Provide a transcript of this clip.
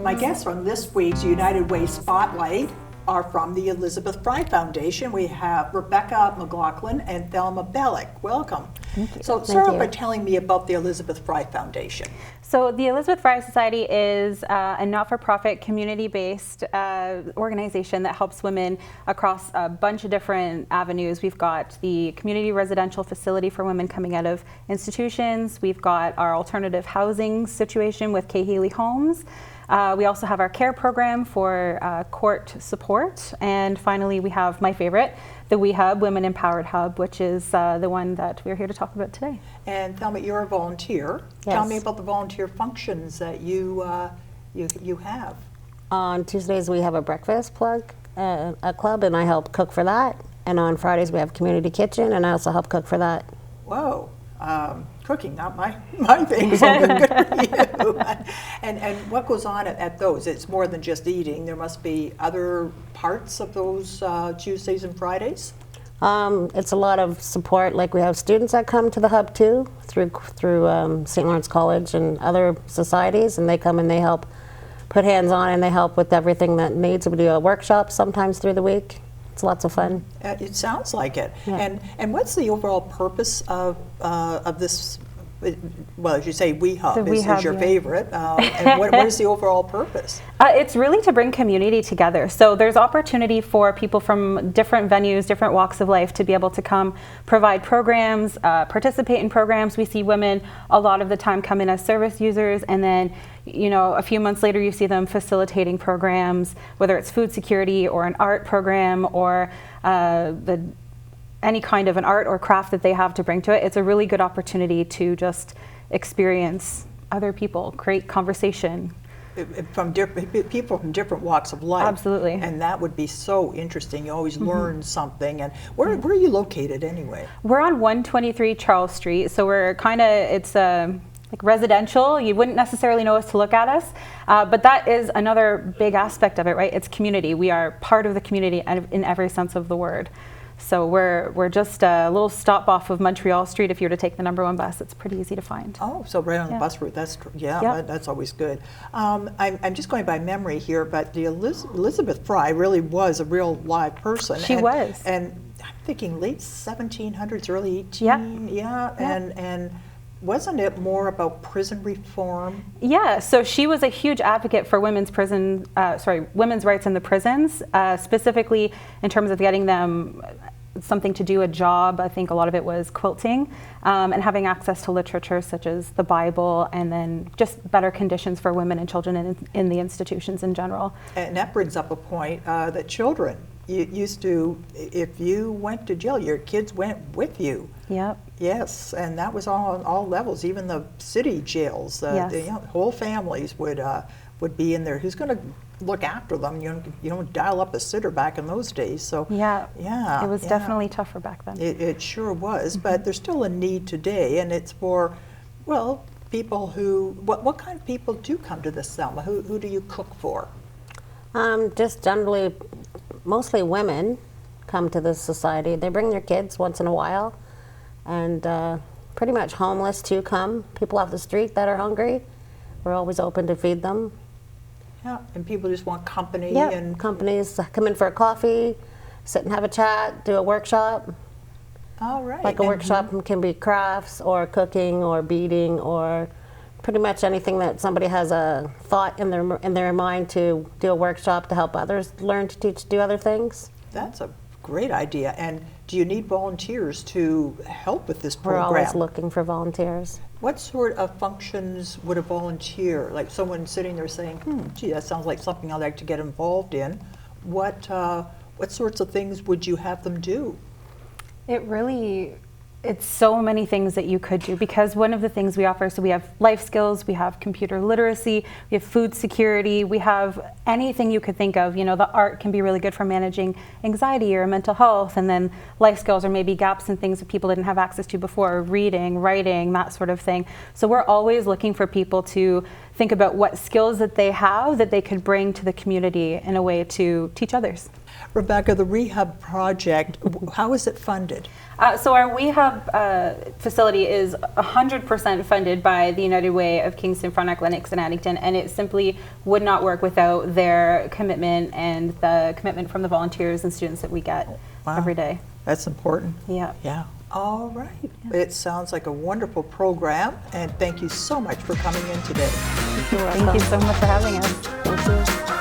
My guests from this week's United Way Spotlight are from the Elizabeth Fry Foundation. We have Rebecca McLaughlin and Thelma Bellick. Welcome. Thank you. So start off by telling me about the Elizabeth Fry Foundation. So the Elizabeth Fry Society is a not-for-profit, community-based organization that helps women across a bunch of different avenues. We've got the community residential facility for women coming out of institutions. We've got our alternative housing situation with Kay Haley Homes. We also have our care program for court support. And finally, we have my favorite, the We Hub, Women Empowered Hub, which is the one that we're here to talk about today. And tell me, you're a volunteer. Yes. Tell me about the volunteer functions that you have. On Tuesdays, we have a breakfast club, and I help cook for that. And on Fridays, we have community kitchen, and I also help cook for that. Whoa. Cooking, not my thing, so good for you. And what goes on at those? It's more than just eating. There must be other parts of those Tuesdays and Fridays? It's a lot of support. Like we have students that come to the hub too, through St. Lawrence College and other societies, and they come and they help put hands on and they help with everything that needs. We do a workshop sometimes through the week. It's lots of fun. It sounds like it. Yeah. And what's the overall purpose of this? Well, as you say, We Hub is your favorite. And what is the overall purpose? It's really to bring community together. So there's opportunity for people from different venues, different walks of life to be able to come provide programs, participate in programs. We see women a lot of the time come in as service users, and then a few months later you see them facilitating programs, whether it's food security or an art program or any kind of an art or craft that they have to bring to it. It's a really good opportunity to just experience other people, create conversation. From people from different walks of life. Absolutely. And that would be so interesting. You always learn something. And where are you located anyway? We're on 123 Charles Street, so we're it's like residential. You wouldn't necessarily know us to look at us, but that is another big aspect of it, right? It's community. We are part of the community in every sense of the word. So we're just a little stop off of Montreal Street. If you were to take the #1 bus, it's pretty easy to find. Oh, so right on the bus route. That's that's always good. I'm just going by memory here, but the Elizabeth Fry really was a real live person. She was. And I'm thinking late 1700s, early 18. Yeah. And wasn't it more about prison reform? Yeah, so she was a huge advocate for women's rights in the prisons, specifically in terms of getting them something to do, a job. I think a lot of it was quilting, and having access to literature such as the Bible, and then just better conditions for women and children in the institutions in general. And that brings up a point that children used to, if you went to jail, your kids went with you. Yep. Yes, and that was on all levels, even the city jails. Yes. The whole families would be in there. Who's going to look after them? You don't dial up a sitter back in those days. So yeah, it was definitely tougher back then. It sure was, but there's still a need today, and it's for, people who, what kind of people do come to this, Thelma? Who do you cook for? Just generally, mostly women come to this society. They bring their kids once in a while, and pretty much homeless too come. People off the street that are hungry, we're always open to feed them. Yeah, and people just want company. Yeah, and companies come in for a coffee, sit and have a chat, do a workshop. All right. Like a workshop can be crafts or cooking or beading or pretty much anything that somebody has a thought in their mind to do a workshop to help others learn to do other things. That's a great idea. And do you need volunteers to help with this program? We're always looking for volunteers. What sort of functions would a volunteer, like someone sitting there saying, gee, that sounds like something I'd like to get involved in, what sorts of things would you have them do? It's so many things that you could do, because one of the things we offer, so we have life skills, we have computer literacy, we have food security, we have anything you could think of. The art can be really good for managing anxiety or mental health, and then life skills are maybe gaps in things that people didn't have access to before, reading, writing, that sort of thing. So we're always looking for people to think about what skills that they have that they could bring to the community in a way to teach others. Rebecca, the rehab project, how is it funded? So our WeHub facility is 100% funded by the United Way of Kingston, Frontenac, Lennox, and Addington, and it simply would not work without their commitment and the commitment from the volunteers and students that we get every day. That's important. Yeah. Yeah. All right. It sounds like a wonderful program, and thank you so much for coming in today. Thank you so much for having us. Thank you.